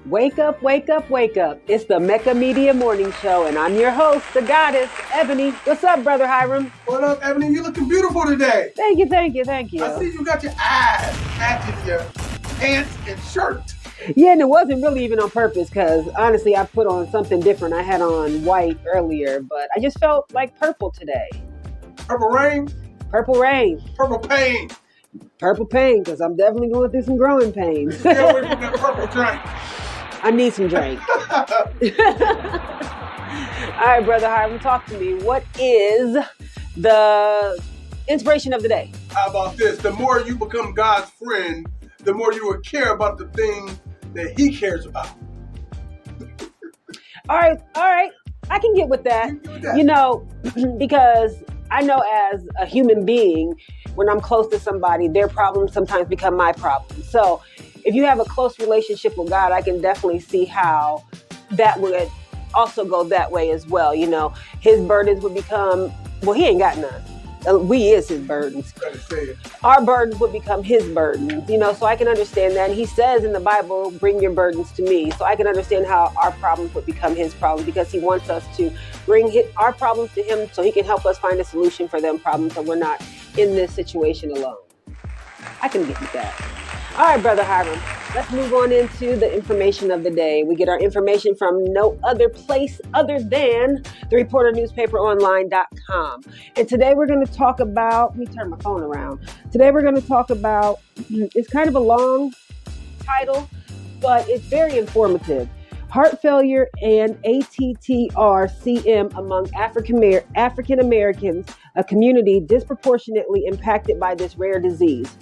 Wake up, wake up, wake up. It's the Mecca Media Morning Show, and I'm your host, the goddess, Ebony. What's up, Brother Hiram? What up, Ebony? You're looking beautiful today. Thank you, thank you, thank you. I see you got your eyes matching your pants and shirt. Yeah, and it wasn't really even on purpose because, honestly, I put on something different. I had on white earlier, but I just felt like purple today. Purple rain? Purple rain. Purple pain. Purple pain, because I'm definitely going through some growing pains. Stay away from that purple drink. I need some drink. All right, Brother Hiram, talk to me. What is the inspiration of the day? How about this? The more you become God's friend, the more you will care about the thing that He cares about. All right. I can get with that. You know, because I know as a human being, when I'm close to somebody, their problems sometimes become my problems. So if you have a close relationship with God, I can definitely see how that would also go that way as well. You know, his burdens would become, well, he ain't got none. We is his burdens. Our burdens would become his burdens, you know, so I can understand that. And he says in the Bible, bring your burdens to me. So I can understand how our problems would become his problems because he wants us to bring our problems to him so he can help us find a solution for them problems so we're not in this situation alone. I can get with that. All right, Brother Hiram, let's move on into the information of the day. We get our information from no other place other than the reporternewspaperonline.com. And today we're going to talk about, let me turn my phone around. Today we're going to talk about, it's kind of a long title, but it's very informative. Heart failure and ATTR-CM among African Americans, a community disproportionately impacted by this rare disease.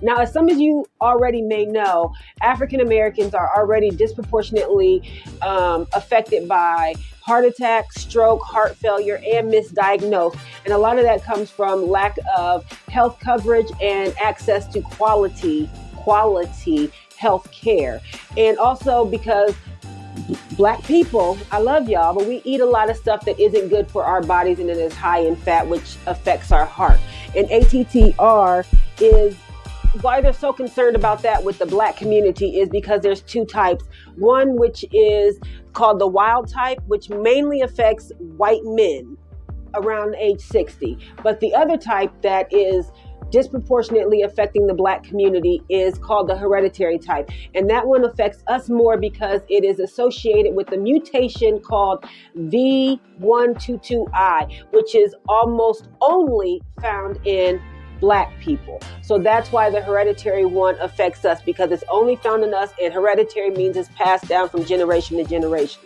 Now, as some of you already may know, African Americans are already disproportionately affected by heart attack, stroke, heart failure, and misdiagnosed. And a lot of that comes from lack of health coverage and access to quality health care. And also because Black people, I love y'all, but we eat a lot of stuff that isn't good for our bodies and it is high in fat, which affects our heart. And ATTR is why they're so concerned about that with the Black community is because there's two types. One, which is called the wild type, which mainly affects white men around age 60. But the other type that is disproportionately affecting the Black community is called the hereditary type. And that one affects us more because it is associated with the mutation called V122I, which is almost only found in Black people. So that's why the hereditary one affects us, because it's only found in us, and hereditary means it's passed down from generation to generation.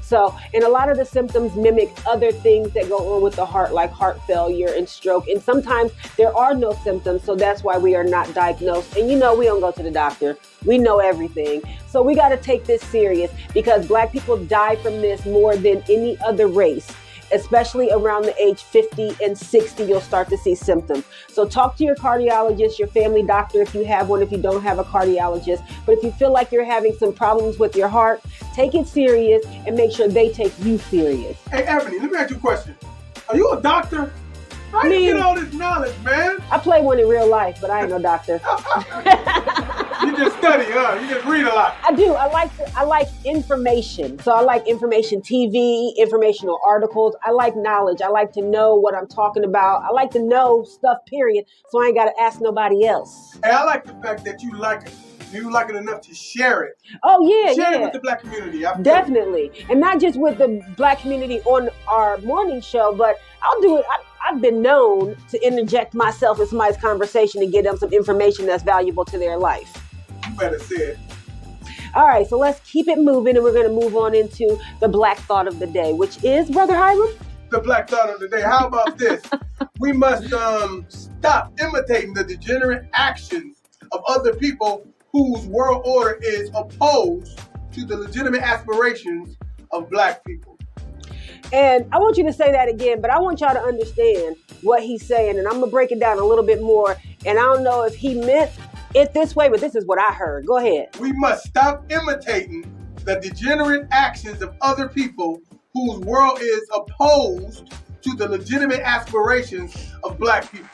So, and a lot of the symptoms mimic other things that go on with the heart, like heart failure and stroke. And sometimes there are no symptoms, so that's why we are not diagnosed. And you know, we don't go to the doctor. We know everything. So we got to take this serious because Black people die from this more than any other race. Especially around the age 50 and 60, you'll start to see symptoms. So talk to your cardiologist, your family doctor if you have one, if you don't have a cardiologist. But if you feel like you're having some problems with your heart, take it serious and make sure they take you serious. Hey, Ebony, let me ask you a question. Are you a doctor? How do you get all this knowledge, man? I play one in real life, but I ain't no doctor. You just study, huh? You just read a lot. I do. I like information. So I like information TV, informational articles. I like knowledge. I like to know what I'm talking about. I like to know stuff, period. So I ain't got to ask nobody else. Hey, I like the fact that you like it. You like it enough to share it. Oh, yeah, Share it with the Black community. Definitely. And not just with the Black community on our morning show, but I'll do it. I've been known to interject myself in somebody's conversation and give them some information that's valuable to their life. You better say it. All right, so let's keep it moving, and we're going to move on into the Black thought of the day, which is, Brother Hiram? The Black thought of the day. How about this? We must stop imitating the degenerate actions of other people whose world order is opposed to the legitimate aspirations of Black people. And I want you to say that again, but I want y'all to understand what he's saying, and I'm going to break it down a little bit more. And I don't know if he meant it this way, but this is what I heard. Go ahead. We must stop imitating the degenerate actions of other people whose world is opposed to the legitimate aspirations of Black people.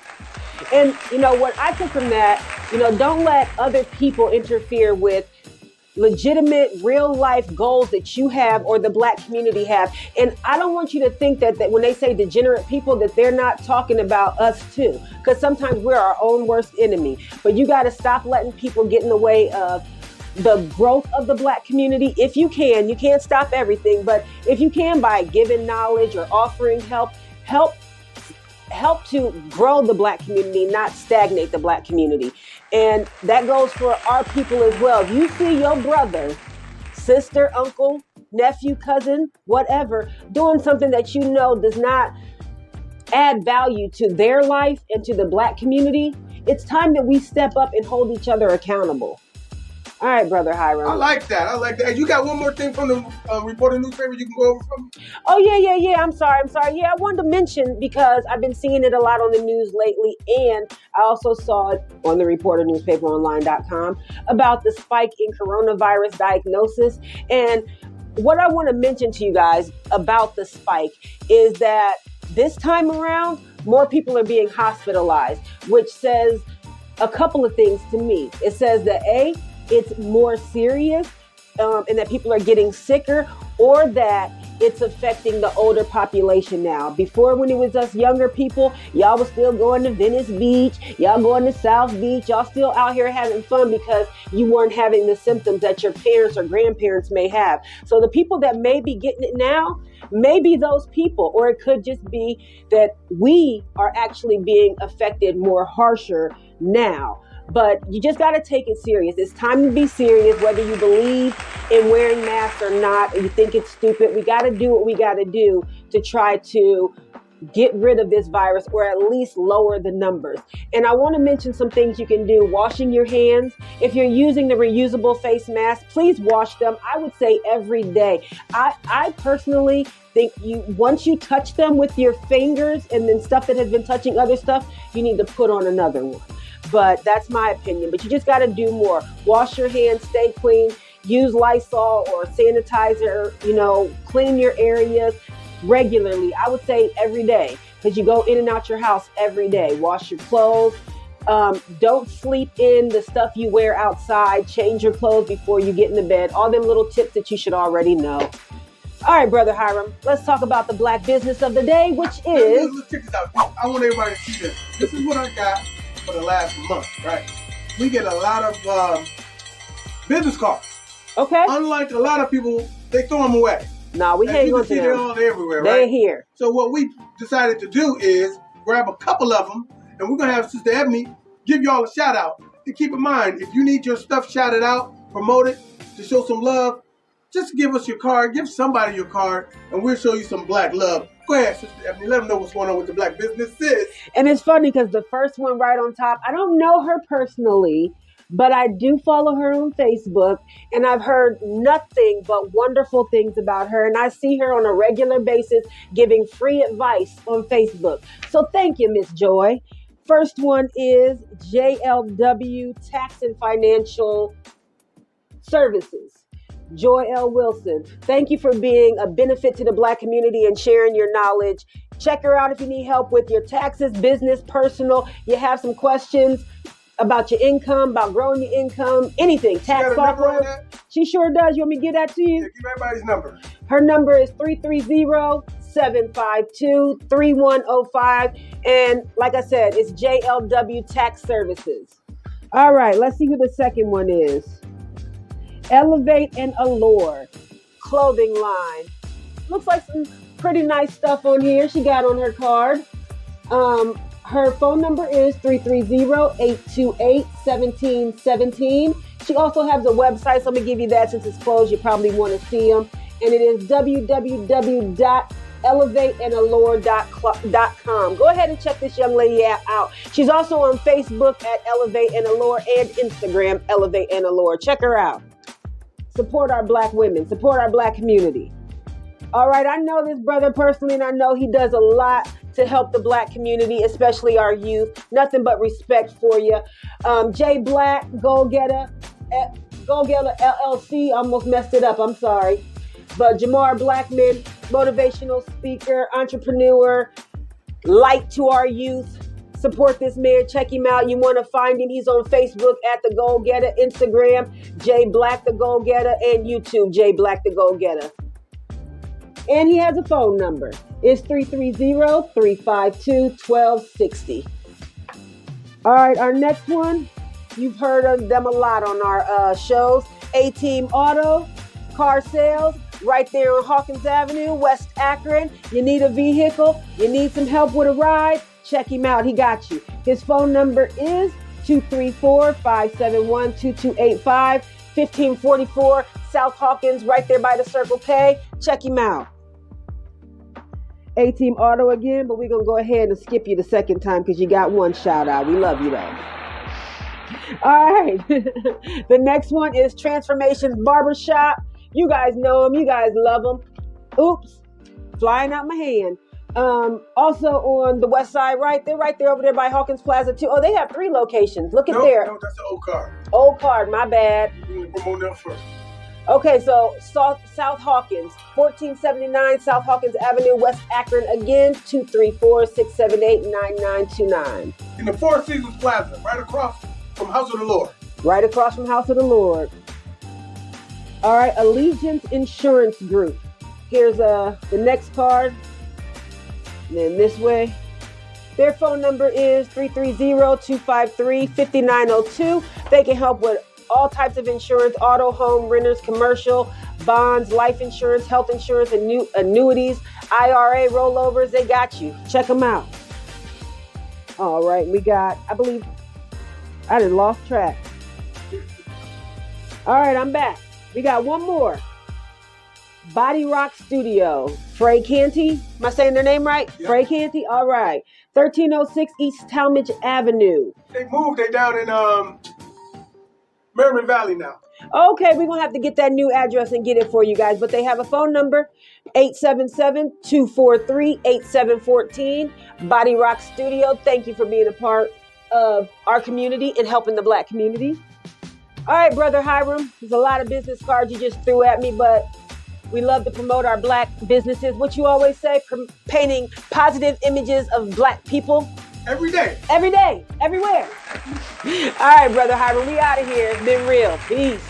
And, you know, what I took from that, you know, don't let other people interfere with legitimate, real life goals that you have or the Black community have. And I don't want you to think that when they say degenerate people, that they're not talking about us too, because sometimes we're our own worst enemy. But you got to stop letting people get in the way of the growth of the Black community. If you can, you can't stop everything, but if you can, by giving knowledge or offering help to grow the Black community, not stagnate the Black community. And that goes for our people as well. If you see your brother, sister, uncle, nephew, cousin, whatever, doing something that you know does not add value to their life and to the Black community, it's time that we step up and hold each other accountable. All right, Brother Hiram. I like that. You got one more thing from the Reporter newspaper you can go over from? Oh, yeah. I'm sorry. Yeah, I wanted to mention, because I've been seeing it a lot on the news lately, and I also saw it on the Reporter newspaperonline.com about the spike in coronavirus diagnosis. And what I want to mention to you guys about the spike is that this time around, more people are being hospitalized, which says a couple of things to me. It says that it's more serious and that people are getting sicker, or that it's affecting the older population now. Before, when it was us younger people, y'all was still going to Venice Beach, y'all going to South Beach, y'all still out here having fun because you weren't having the symptoms that your parents or grandparents may have. So the people that may be getting it now, maybe those people, or it could just be that we are actually being affected more harsher now. But you just got to take it serious. It's time to be serious, whether you believe in wearing masks or not, or you think it's stupid. We got to do what we got to do to try to get rid of this virus, or at least lower the numbers. And I want to mention some things you can do. Washing your hands. If you're using the reusable face mask, please wash them. I would say every day. I personally think once you touch them with your fingers and then stuff that has been touching other stuff, you need to put on another one. But that's my opinion. But you just got to do more. Wash your hands, stay clean, use Lysol or sanitizer, clean your areas regularly. I would say every day, because you go in and out your house every day. Wash your clothes. Don't sleep in the stuff you wear outside. Change your clothes before you get into bed. All them little tips that you should already know. All right, Brother Hiram, let's talk about the Black business of the day, which is... Let's check this out. I want everybody to see this. This is what I got for the last month, right? We get a lot of business cards. Okay. Unlike a lot of people, they throw them away. No, we hang on to them. They're all everywhere, right? They're here. So what we decided to do is grab a couple of them, and we're going to have Sister Ebony give y'all a shout out. And keep in mind, if you need your stuff shouted out, promoted, to show some love, just give us your card, give somebody your card, and we'll show you some Black love. Go ahead, Sister Ebony, let them know what's going on with the Black business is. And it's funny because the first one right on top, I don't know her personally, but I do follow her on Facebook, and I've heard nothing but wonderful things about her, and I see her on a regular basis giving free advice on Facebook. So thank you, Miss Joy. First one is JLW Tax and Financial Services. Joy L. Wilson, thank you for being a benefit to the Black community and sharing your knowledge. Check her out if you need help with your taxes, business, personal. You have some questions about your income, about growing your income, anything. Tax software. She sure does. You want me to give that to you? Yeah, give everybody's number. Her number is 330-752-3105. And like I said, it's JLW Tax Services. All right, let's see who the second one is. Elevate and Allure clothing line. Looks like some pretty nice stuff on here she got on her card. Her phone number is 330-828-1717. She also has a website, so I'm going to give you that since it's closed. You probably want to see them. And it is www.elevateandallure.com. Go ahead and check this young lady out. She's also on Facebook at Elevate and Allure and Instagram, Elevate and Allure. Check her out. Support our Black women. Support our Black community. All right, I know this brother personally, and I know he does a lot to help the Black community, especially our youth. Nothing but respect for you. Jay Black, Goal Getter LLC. Almost messed it up. I'm sorry. But Jamar Blackman, motivational speaker, entrepreneur, light to our youth, Support this man. Check him out. You want to find him? He's on Facebook at The Goal Getter, Instagram, J Black The Goal Getter, and YouTube, J Black The Goal Getter. And he has a phone number. It's 330-352-1260. All right, our next one, you've heard of them a lot on our shows. A-Team Auto, car sales, right there on Hawkins Avenue, West Akron. You need a vehicle, you need some help with a ride, check him out. He got you. His phone number is 234-571-2285, 1544 South Hawkins, right there by the Circle K. Check him out. A-Team Auto again, but we're going to go ahead and skip you the second time because you got one shout out. We love you though. All right. The next one is Transformations Barbershop. You guys know them. You guys love them. Oops. Flying out my hand. Also on the west side, right? They're right there over there by Hawkins Plaza too. Oh, they have 3 locations. Look at there. No, that's the old card. Old card, my bad. We're going to promote that first. Okay, so South Hawkins, 1479 South Hawkins Avenue, West Akron. Again, 234-678-9929. In the Four Seasons Plaza, right across from House of the Lord. Right across from House of the Lord. All right, Allegiance Insurance Group. Here's the next card. And then this way. Their phone number is 330-253-5902. They can help with all types of insurance, auto, home, renters, commercial, bonds, life insurance, health insurance, annuities, IRA rollovers. They got you. Check them out. All right, we got, I believe, I done lost track. All right, I'm back. We got one more. Body Rock Studio. Frey Canty. Am I saying their name right? Yep. Frey Canty? All right. 1306 East Talmadge Avenue. They moved. They down in Merriman Valley now. Okay, we're going to have to get that new address and get it for you guys. But they have a phone number, 877-243-8714. Body Rock Studio. Thank you for being a part of our community and helping the Black community. All right, Brother Hiram. There's a lot of business cards you just threw at me, but we love to promote our Black businesses. What you always say, painting positive images of Black people. Every day. Every day. Everywhere. All right, Brother Hiram, we out of here. It's been real. Peace.